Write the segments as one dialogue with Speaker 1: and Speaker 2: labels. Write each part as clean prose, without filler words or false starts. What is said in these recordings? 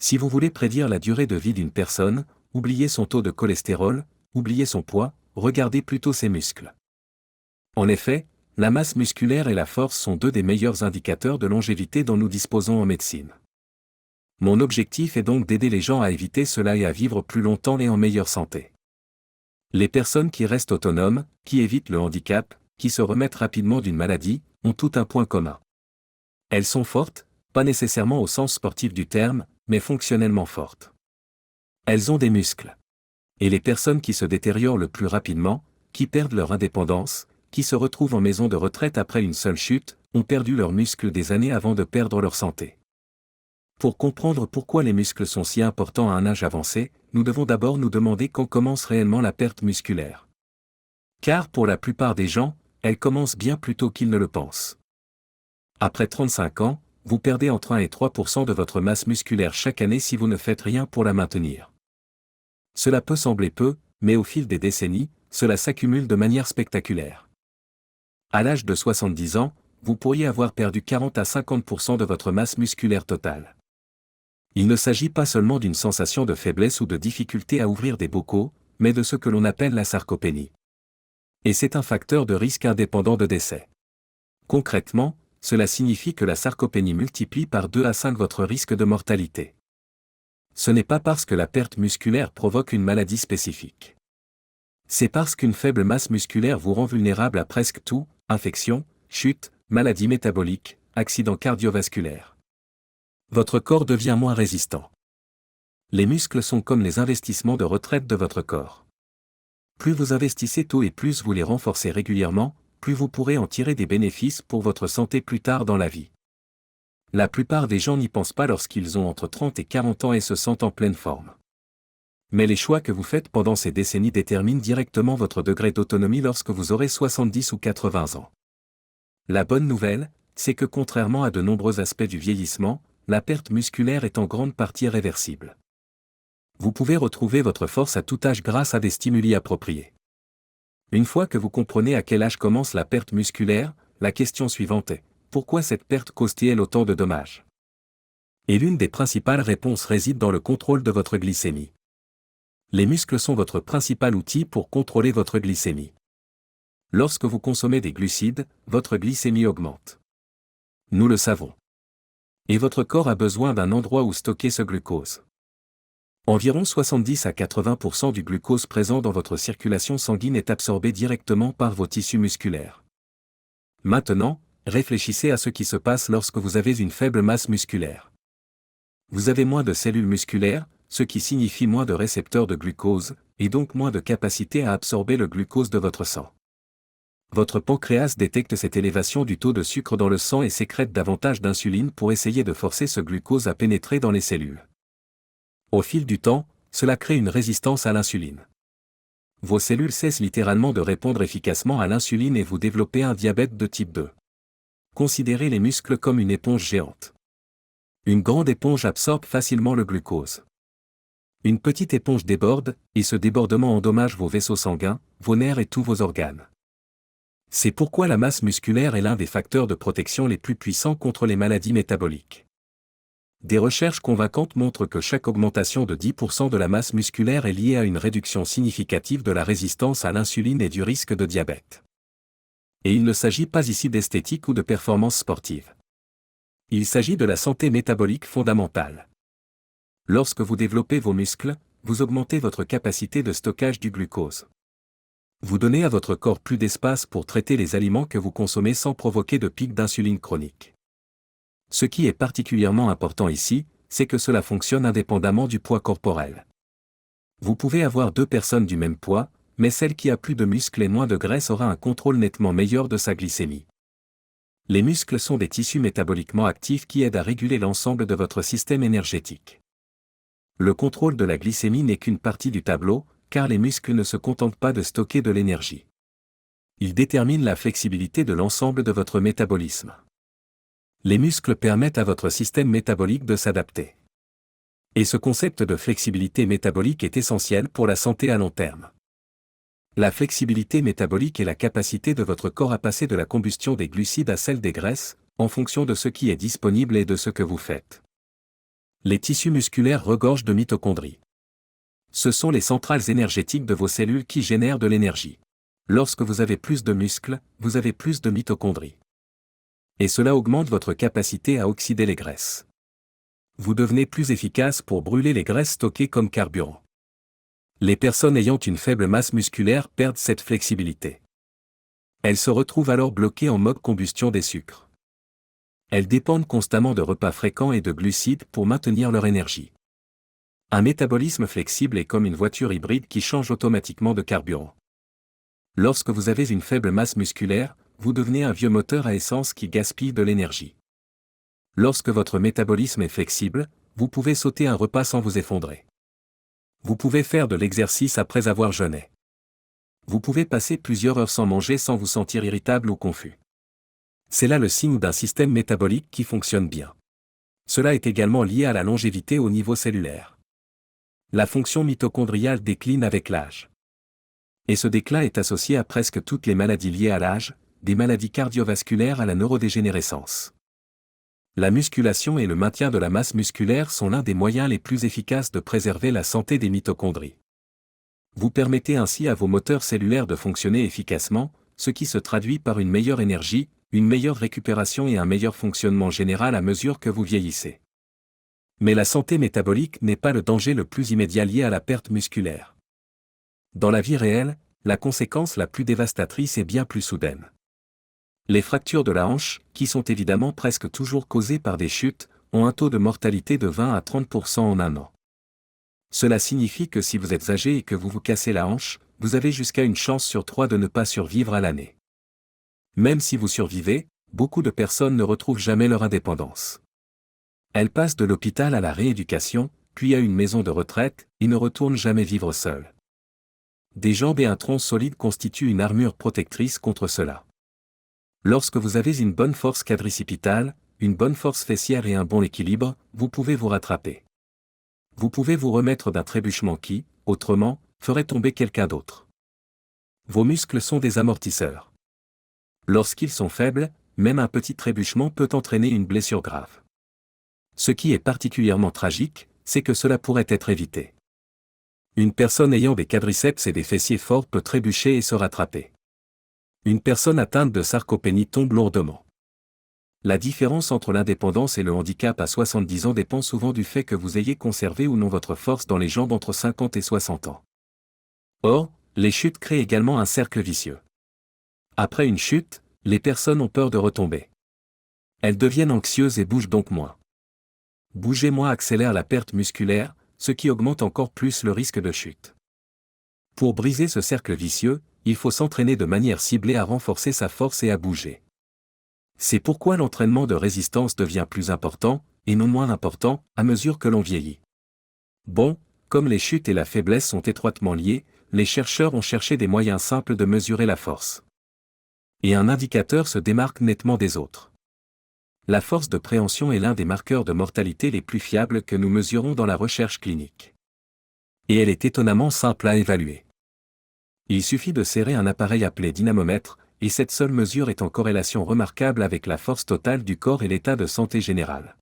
Speaker 1: Si vous voulez prédire la durée de vie d'une personne, oubliez son taux de cholestérol, oubliez son poids, regardez plutôt ses muscles. En effet, la masse musculaire et la force sont deux des meilleurs indicateurs de longévité dont nous disposons en médecine. Mon objectif est donc d'aider les gens à éviter cela et à vivre plus longtemps et en meilleure santé. Les personnes qui restent autonomes, qui évitent le handicap, qui se remettent rapidement d'une maladie, ont tout un point commun. Elles sont fortes, pas nécessairement au sens sportif du terme, mais fonctionnellement fortes. Elles ont des muscles. Et les personnes qui se détériorent le plus rapidement, qui perdent leur indépendance, qui se retrouvent en maison de retraite après une seule chute, ont perdu leurs muscles des années avant de perdre leur santé. Pour comprendre pourquoi les muscles sont si importants à un âge avancé, nous devons d'abord nous demander quand commence réellement la perte musculaire. Car pour la plupart des gens, elle commence bien plus tôt qu'ils ne le pensent. Après 35 ans, vous perdez entre 1 et 3% de votre masse musculaire chaque année si vous ne faites rien pour la maintenir. Cela peut sembler peu, mais au fil des décennies, cela s'accumule de manière spectaculaire. À l'âge de 70 ans, vous pourriez avoir perdu 40 à 50% de votre masse musculaire totale. Il ne s'agit pas seulement d'une sensation de faiblesse ou de difficulté à ouvrir des bocaux, mais de ce que l'on appelle la sarcopénie. Et c'est un facteur de risque indépendant de décès. Concrètement, cela signifie que la sarcopénie multiplie par 2 à 5 votre risque de mortalité. Ce n'est pas parce que la perte musculaire provoque une maladie spécifique. C'est parce qu'une faible masse musculaire vous rend vulnérable à presque tout, infection, chute, maladie métabolique, accident cardiovasculaire. Votre corps devient moins résistant. Les muscles sont comme les investissements de retraite de votre corps. Plus vous investissez tôt et plus vous les renforcez régulièrement, plus vous pourrez en tirer des bénéfices pour votre santé plus tard dans la vie. La plupart des gens n'y pensent pas lorsqu'ils ont entre 30 et 40 ans et se sentent en pleine forme. Mais les choix que vous faites pendant ces décennies déterminent directement votre degré d'autonomie lorsque vous aurez 70 ou 80 ans. La bonne nouvelle, c'est que contrairement à de nombreux aspects du vieillissement, la perte musculaire est en grande partie réversible. Vous pouvez retrouver votre force à tout âge grâce à des stimuli appropriés. Une fois que vous comprenez à quel âge commence la perte musculaire, la question suivante est: pourquoi cette perte cause-t-elle autant de dommages? Et l'une des principales réponses réside dans le contrôle de votre glycémie. Les muscles sont votre principal outil pour contrôler votre glycémie. Lorsque vous consommez des glucides, votre glycémie augmente. Nous le savons. Et votre corps a besoin d'un endroit où stocker ce glucose. Environ 70 à 80% du glucose présent dans votre circulation sanguine est absorbé directement par vos tissus musculaires. Maintenant, réfléchissez à ce qui se passe lorsque vous avez une faible masse musculaire. Vous avez moins de cellules musculaires, ce qui signifie moins de récepteurs de glucose, et donc moins de capacité à absorber le glucose de votre sang. Votre pancréas détecte cette élévation du taux de sucre dans le sang et sécrète davantage d'insuline pour essayer de forcer ce glucose à pénétrer dans les cellules. Au fil du temps, cela crée une résistance à l'insuline. Vos cellules cessent littéralement de répondre efficacement à l'insuline et vous développez un diabète de type 2. Considérez les muscles comme une éponge géante. Une grande éponge absorbe facilement le glucose. Une petite éponge déborde, et ce débordement endommage vos vaisseaux sanguins, vos nerfs et tous vos organes. C'est pourquoi la masse musculaire est l'un des facteurs de protection les plus puissants contre les maladies métaboliques. Des recherches convaincantes montrent que chaque augmentation de 10% de la masse musculaire est liée à une réduction significative de la résistance à l'insuline et du risque de diabète. Et il ne s'agit pas ici d'esthétique ou de performance sportive. Il s'agit de la santé métabolique fondamentale. Lorsque vous développez vos muscles, vous augmentez votre capacité de stockage du glucose. Vous donnez à votre corps plus d'espace pour traiter les aliments que vous consommez sans provoquer de pic d'insuline chronique. Ce qui est particulièrement important ici, c'est que cela fonctionne indépendamment du poids corporel. Vous pouvez avoir deux personnes du même poids, mais celle qui a plus de muscles et moins de graisse aura un contrôle nettement meilleur de sa glycémie. Les muscles sont des tissus métaboliquement actifs qui aident à réguler l'ensemble de votre système énergétique. Le contrôle de la glycémie n'est qu'une partie du tableau, car les muscles ne se contentent pas de stocker de l'énergie. Ils déterminent la flexibilité de l'ensemble de votre métabolisme. Les muscles permettent à votre système métabolique de s'adapter. Et ce concept de flexibilité métabolique est essentiel pour la santé à long terme. La flexibilité métabolique est la capacité de votre corps à passer de la combustion des glucides à celle des graisses, en fonction de ce qui est disponible et de ce que vous faites. Les tissus musculaires regorgent de mitochondries. Ce sont les centrales énergétiques de vos cellules qui génèrent de l'énergie. Lorsque vous avez plus de muscles, vous avez plus de mitochondries. Et cela augmente votre capacité à oxyder les graisses. Vous devenez plus efficace pour brûler les graisses stockées comme carburant. Les personnes ayant une faible masse musculaire perdent cette flexibilité. Elles se retrouvent alors bloquées en mode combustion des sucres. Elles dépendent constamment de repas fréquents et de glucides pour maintenir leur énergie. Un métabolisme flexible est comme une voiture hybride qui change automatiquement de carburant. Lorsque vous avez une faible masse musculaire, vous devenez un vieux moteur à essence qui gaspille de l'énergie. Lorsque votre métabolisme est flexible, vous pouvez sauter un repas sans vous effondrer. Vous pouvez faire de l'exercice après avoir jeûné. Vous pouvez passer plusieurs heures sans manger sans vous sentir irritable ou confus. C'est là le signe d'un système métabolique qui fonctionne bien. Cela est également lié à la longévité au niveau cellulaire. La fonction mitochondriale décline avec l'âge. Et ce déclin est associé à presque toutes les maladies liées à l'âge, des maladies cardiovasculaires à la neurodégénérescence. La musculation et le maintien de la masse musculaire sont l'un des moyens les plus efficaces de préserver la santé des mitochondries. Vous permettez ainsi à vos moteurs cellulaires de fonctionner efficacement, ce qui se traduit par une meilleure énergie, une meilleure récupération et un meilleur fonctionnement général à mesure que vous vieillissez. Mais la santé métabolique n'est pas le danger le plus immédiat lié à la perte musculaire. Dans la vie réelle, la conséquence la plus dévastatrice est bien plus soudaine. Les fractures de la hanche, qui sont évidemment presque toujours causées par des chutes, ont un taux de mortalité de 20 à 30% en un an. Cela signifie que si vous êtes âgé et que vous vous cassez la hanche, vous avez jusqu'à une chance sur 3 de ne pas survivre à l'année. Même si vous survivez, beaucoup de personnes ne retrouvent jamais leur indépendance. Elles passent de l'hôpital à la rééducation, puis à une maison de retraite, et ne retournent jamais vivre seules. Des jambes et un tronc solide constituent une armure protectrice contre cela. Lorsque vous avez une bonne force quadricipitale, une bonne force fessière et un bon équilibre, vous pouvez vous rattraper. Vous pouvez vous remettre d'un trébuchement qui, autrement, ferait tomber quelqu'un d'autre. Vos muscles sont des amortisseurs. Lorsqu'ils sont faibles, même un petit trébuchement peut entraîner une blessure grave. Ce qui est particulièrement tragique, c'est que cela pourrait être évité. Une personne ayant des quadriceps et des fessiers forts peut trébucher et se rattraper. Une personne atteinte de sarcopénie tombe lourdement. La différence entre l'indépendance et le handicap à 70 ans dépend souvent du fait que vous ayez conservé ou non votre force dans les jambes entre 50 et 60 ans. Or, les chutes créent également un cercle vicieux. Après une chute, les personnes ont peur de retomber. Elles deviennent anxieuses et bougent donc moins. Bouger moins accélère la perte musculaire, ce qui augmente encore plus le risque de chute. Pour briser ce cercle vicieux, il faut s'entraîner de manière ciblée à renforcer sa force et à bouger. C'est pourquoi l'entraînement de résistance devient plus important, et non moins important, à mesure que l'on vieillit. Bon, comme les chutes et la faiblesse sont étroitement liées, les chercheurs ont cherché des moyens simples de mesurer la force. Et un indicateur se démarque nettement des autres. La force de préhension est l'un des marqueurs de mortalité les plus fiables que nous mesurons dans la recherche clinique. Et elle est étonnamment simple à évaluer. Il suffit de serrer un appareil appelé dynamomètre, et cette seule mesure est en corrélation remarquable avec la force totale du corps et l'état de santé général.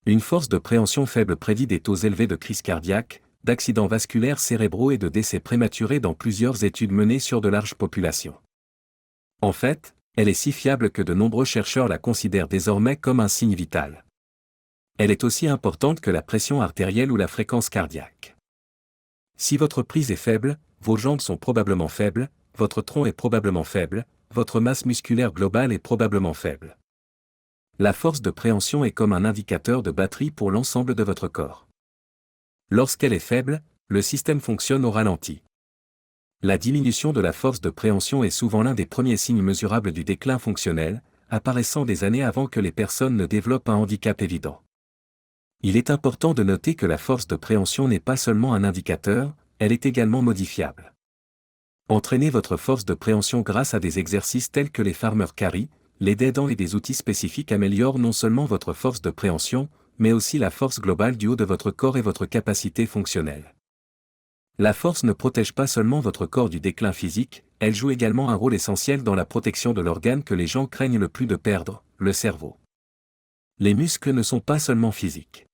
Speaker 1: Une force de préhension faible prédit des taux élevés de crise cardiaque, d'accidents vasculaires cérébraux et de décès prématurés dans plusieurs études menées sur de larges populations. En fait, elle est si fiable que de nombreux chercheurs la considèrent désormais comme un signe vital. Elle est aussi importante que la pression artérielle ou la fréquence cardiaque. Si votre prise est faible, vos jambes sont probablement faibles, votre tronc est probablement faible, votre masse musculaire globale est probablement faible. La force de préhension est comme un indicateur de batterie pour l'ensemble de votre corps. Lorsqu'elle est faible, le système fonctionne au ralenti. La diminution de la force de préhension est souvent l'un des premiers signes mesurables du déclin fonctionnel, apparaissant des années avant que les personnes ne développent un handicap évident. Il est important de noter que la force de préhension n'est pas seulement un indicateur, elle est également modifiable. Entraînez votre force de préhension grâce à des exercices tels que les farmer carry, les dead-ends et des outils spécifiques améliorent non seulement votre force de préhension, mais aussi la force globale du haut de votre corps et votre capacité fonctionnelle. La force ne protège pas seulement votre corps du déclin physique, elle joue également un rôle essentiel dans la protection de l'organe que les gens craignent le plus de perdre, le cerveau. Les muscles ne sont pas seulement physiques.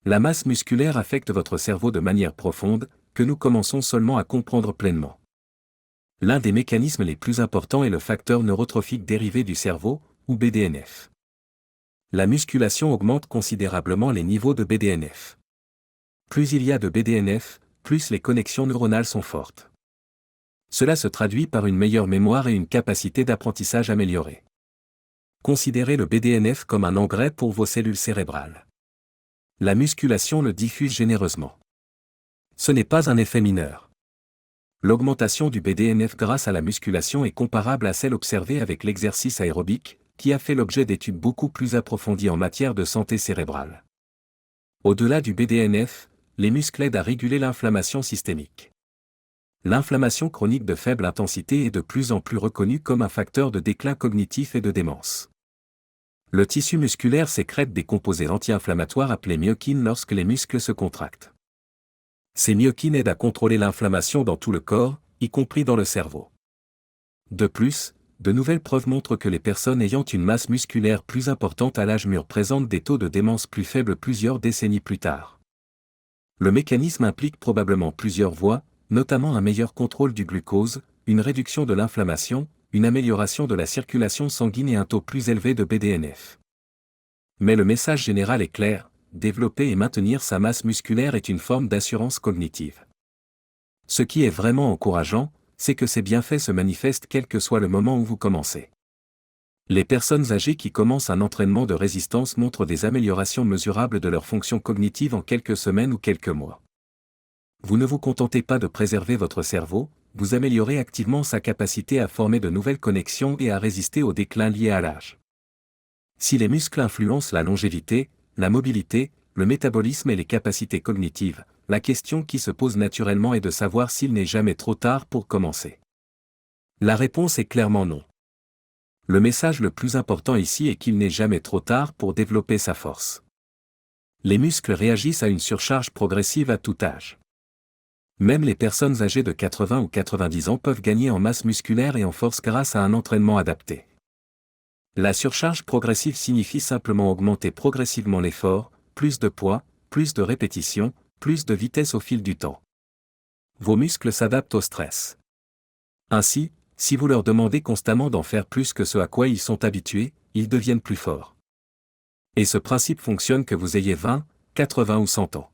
Speaker 1: La masse musculaire affecte votre cerveau de manière profonde, que nous commençons seulement à comprendre pleinement. L'un des mécanismes les plus importants est le facteur neurotrophique dérivé du cerveau, ou BDNF. La musculation augmente considérablement les niveaux de BDNF. Plus il y a de BDNF, plus les connexions neuronales sont fortes. Cela se traduit par une meilleure mémoire et une capacité d'apprentissage améliorée. Considérez le BDNF comme un engrais pour vos cellules cérébrales. La musculation le diffuse généreusement. Ce n'est pas un effet mineur. L'augmentation du BDNF grâce à la musculation est comparable à celle observée avec l'exercice aérobique, qui a fait l'objet d'études beaucoup plus approfondies en matière de santé cérébrale. Au-delà du BDNF, les muscles aident à réguler l'inflammation systémique. L'inflammation chronique de faible intensité est de plus en plus reconnue comme un facteur de déclin cognitif et de démence. Le tissu musculaire sécrète des composés anti-inflammatoires appelés myokines lorsque les muscles se contractent. Ces myokines aident à contrôler l'inflammation dans tout le corps, y compris dans le cerveau. De plus, de nouvelles preuves montrent que les personnes ayant une masse musculaire plus importante à l'âge mûr présentent des taux de démence plus faibles plusieurs décennies plus tard. Le mécanisme implique probablement plusieurs voies, notamment un meilleur contrôle du glucose, une réduction de l'inflammation, une amélioration de la circulation sanguine et un taux plus élevé de BDNF. Mais le message général est clair, développer et maintenir sa masse musculaire est une forme d'assurance cognitive. Ce qui est vraiment encourageant, c'est que ces bienfaits se manifestent quel que soit le moment où vous commencez. Les personnes âgées qui commencent un entraînement de résistance montrent des améliorations mesurables de leur fonction cognitive en quelques semaines ou quelques mois. Vous ne vous contentez pas de préserver votre cerveau, vous améliorez activement sa capacité à former de nouvelles connexions et à résister au déclin lié à l'âge. Si les muscles influencent la longévité, la mobilité, le métabolisme et les capacités cognitives, la question qui se pose naturellement est de savoir s'il n'est jamais trop tard pour commencer. La réponse est clairement non. Le message le plus important ici est qu'il n'est jamais trop tard pour développer sa force. Les muscles réagissent à une surcharge progressive à tout âge. Même les personnes âgées de 80 ou 90 ans peuvent gagner en masse musculaire et en force grâce à un entraînement adapté. La surcharge progressive signifie simplement augmenter progressivement l'effort, plus de poids, plus de répétitions, plus de vitesse au fil du temps. Vos muscles s'adaptent au stress. Ainsi, si vous leur demandez constamment d'en faire plus que ce à quoi ils sont habitués, ils deviennent plus forts. Et ce principe fonctionne que vous ayez 20, 80 ou 100 ans.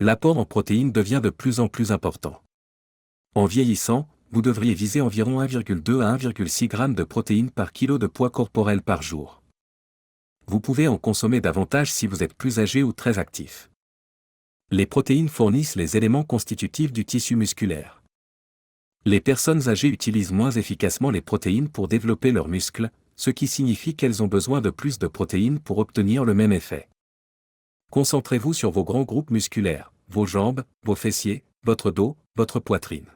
Speaker 1: L'apport en protéines devient de plus en plus important. En vieillissant, vous devriez viser environ 1,2 à 1,6 g de protéines par kilo de poids corporel par jour. Vous pouvez en consommer davantage si vous êtes plus âgé ou très actif. Les protéines fournissent les éléments constitutifs du tissu musculaire. Les personnes âgées utilisent moins efficacement les protéines pour développer leurs muscles, ce qui signifie qu'elles ont besoin de plus de protéines pour obtenir le même effet. Concentrez-vous sur vos grands groupes musculaires, vos jambes, vos fessiers, votre dos, votre poitrine.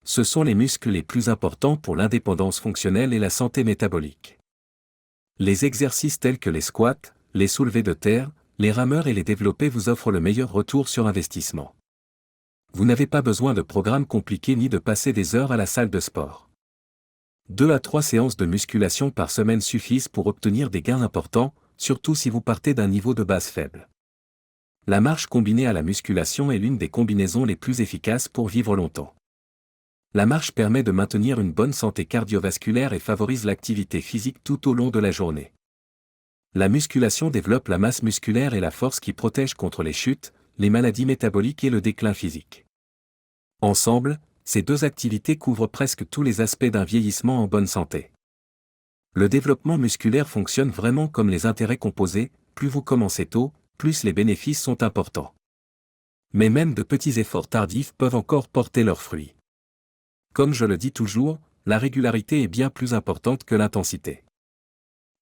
Speaker 1: Ce sont les muscles les plus importants pour l'indépendance fonctionnelle et la santé métabolique. Les exercices tels que les squats, les soulevés de terre, les rameurs et les développés vous offrent le meilleur retour sur investissement. Vous n'avez pas besoin de programmes compliqués ni de passer des heures à la salle de sport. 2 à 3 séances de musculation par semaine suffisent pour obtenir des gains importants, surtout si vous partez d'un niveau de base faible. La marche combinée à la musculation est l'une des combinaisons les plus efficaces pour vivre longtemps. La marche permet de maintenir une bonne santé cardiovasculaire et favorise l'activité physique tout au long de la journée. La musculation développe la masse musculaire et la force qui protègent contre les chutes, les maladies métaboliques et le déclin physique. Ensemble, ces deux activités couvrent presque tous les aspects d'un vieillissement en bonne santé. Le développement musculaire fonctionne vraiment comme les intérêts composés, plus vous commencez tôt, plus les bénéfices sont importants. Mais même de petits efforts tardifs peuvent encore porter leurs fruits. Comme je le dis toujours, la régularité est bien plus importante que l'intensité.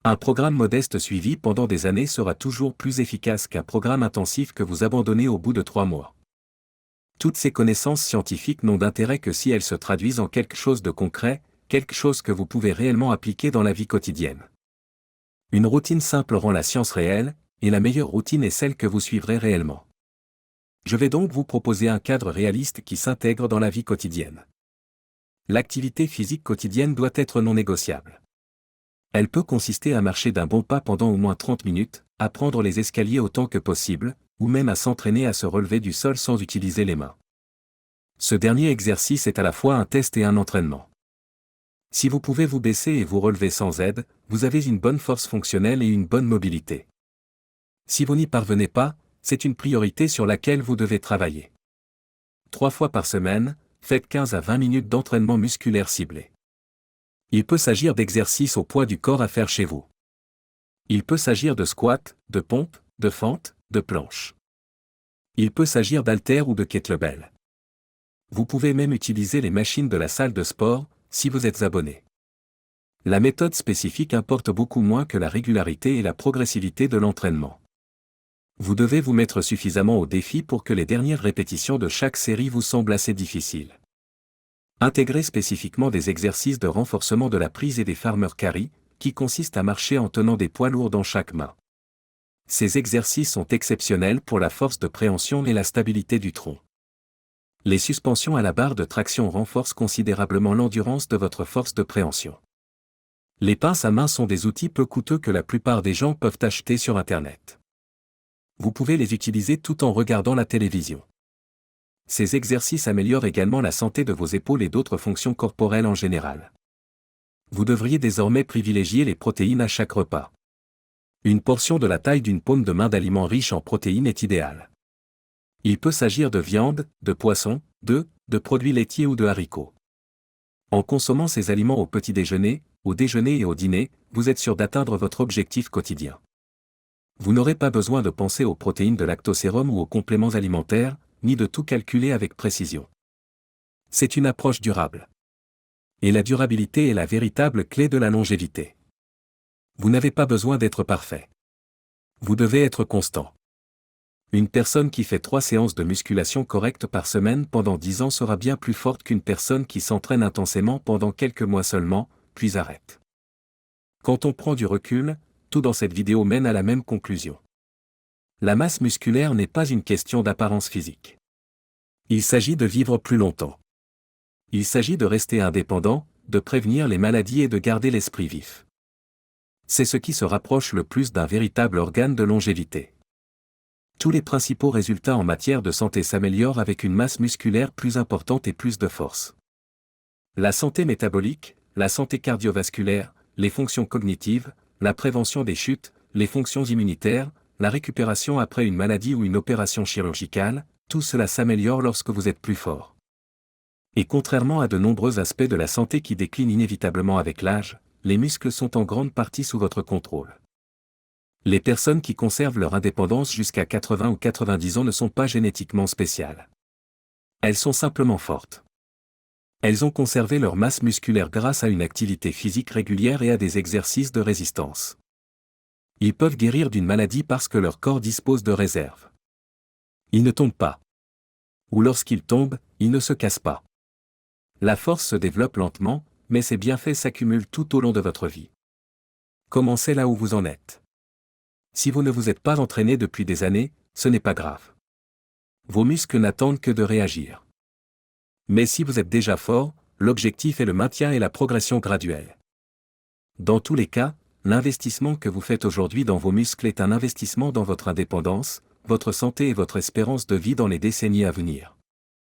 Speaker 1: Un programme modeste suivi pendant des années sera toujours plus efficace qu'un programme intensif que vous abandonnez au bout de 3 mois. Toutes ces connaissances scientifiques n'ont d'intérêt que si elles se traduisent en quelque chose de concret, quelque chose que vous pouvez réellement appliquer dans la vie quotidienne. Une routine simple rend la science réelle, et la meilleure routine est celle que vous suivrez réellement. Je vais donc vous proposer un cadre réaliste qui s'intègre dans la vie quotidienne. L'activité physique quotidienne doit être non négociable. Elle peut consister à marcher d'un bon pas pendant au moins 30 minutes, à prendre les escaliers autant que possible, ou même à s'entraîner à se relever du sol sans utiliser les mains. Ce dernier exercice est à la fois un test et un entraînement. Si vous pouvez vous baisser et vous relever sans aide, vous avez une bonne force fonctionnelle et une bonne mobilité. Si vous n'y parvenez pas, c'est une priorité sur laquelle vous devez travailler. 3 fois par semaine, faites 15 à 20 minutes d'entraînement musculaire ciblé. Il peut s'agir d'exercices au poids du corps à faire chez vous. Il peut s'agir de squats, de pompes, de fentes, de planches. Il peut s'agir d'haltères ou de kettlebell. Vous pouvez même utiliser les machines de la salle de sport, si vous êtes abonné. La méthode spécifique importe beaucoup moins que la régularité et la progressivité de l'entraînement. Vous devez vous mettre suffisamment au défi pour que les dernières répétitions de chaque série vous semblent assez difficiles. Intégrez spécifiquement des exercices de renforcement de la prise et des farmer carry, qui consistent à marcher en tenant des poids lourds dans chaque main. Ces exercices sont exceptionnels pour la force de préhension et la stabilité du tronc. Les suspensions à la barre de traction renforcent considérablement l'endurance de votre force de préhension. Les pinces à main sont des outils peu coûteux que la plupart des gens peuvent acheter sur Internet. Vous pouvez les utiliser tout en regardant la télévision. Ces exercices améliorent également la santé de vos épaules et d'autres fonctions corporelles en général. Vous devriez désormais privilégier les protéines à chaque repas. Une portion de la taille d'une paume de main d'aliments riches en protéines est idéale. Il peut s'agir de viande, de poisson, de produits laitiers ou de haricots. En consommant ces aliments au petit déjeuner, au déjeuner et au dîner, vous êtes sûr d'atteindre votre objectif quotidien. Vous n'aurez pas besoin de penser aux protéines de lactosérum ou aux compléments alimentaires, ni de tout calculer avec précision. C'est une approche durable. Et la durabilité est la véritable clé de la longévité. Vous n'avez pas besoin d'être parfait. Vous devez être constant. Une personne qui fait 3 séances de musculation correcte par semaine pendant 10 ans sera bien plus forte qu'une personne qui s'entraîne intensément pendant quelques mois seulement, puis arrête. Quand on prend du recul, tout dans cette vidéo mène à la même conclusion. La masse musculaire n'est pas une question d'apparence physique. Il s'agit de vivre plus longtemps. Il s'agit de rester indépendant, de prévenir les maladies et de garder l'esprit vif. C'est ce qui se rapproche le plus d'un véritable organe de longévité. Tous les principaux résultats en matière de santé s'améliorent avec une masse musculaire plus importante et plus de force. La santé métabolique, la santé cardiovasculaire, les fonctions cognitives, la prévention des chutes, les fonctions immunitaires, la récupération après une maladie ou une opération chirurgicale, tout cela s'améliore lorsque vous êtes plus fort. Et contrairement à de nombreux aspects de la santé qui déclinent inévitablement avec l'âge, les muscles sont en grande partie sous votre contrôle. Les personnes qui conservent leur indépendance jusqu'à 80 ou 90 ans ne sont pas génétiquement spéciales. Elles sont simplement fortes. Elles ont conservé leur masse musculaire grâce à une activité physique régulière et à des exercices de résistance. Ils peuvent guérir d'une maladie parce que leur corps dispose de réserves. Ils ne tombent pas. Ou lorsqu'ils tombent, ils ne se cassent pas. La force se développe lentement, mais ses bienfaits s'accumulent tout au long de votre vie. Commencez là où vous en êtes. Si vous ne vous êtes pas entraîné depuis des années, ce n'est pas grave. Vos muscles n'attendent que de réagir. Mais si vous êtes déjà fort, l'objectif est le maintien et la progression graduelle. Dans tous les cas, l'investissement que vous faites aujourd'hui dans vos muscles est un investissement dans votre indépendance, votre santé et votre espérance de vie dans les décennies à venir.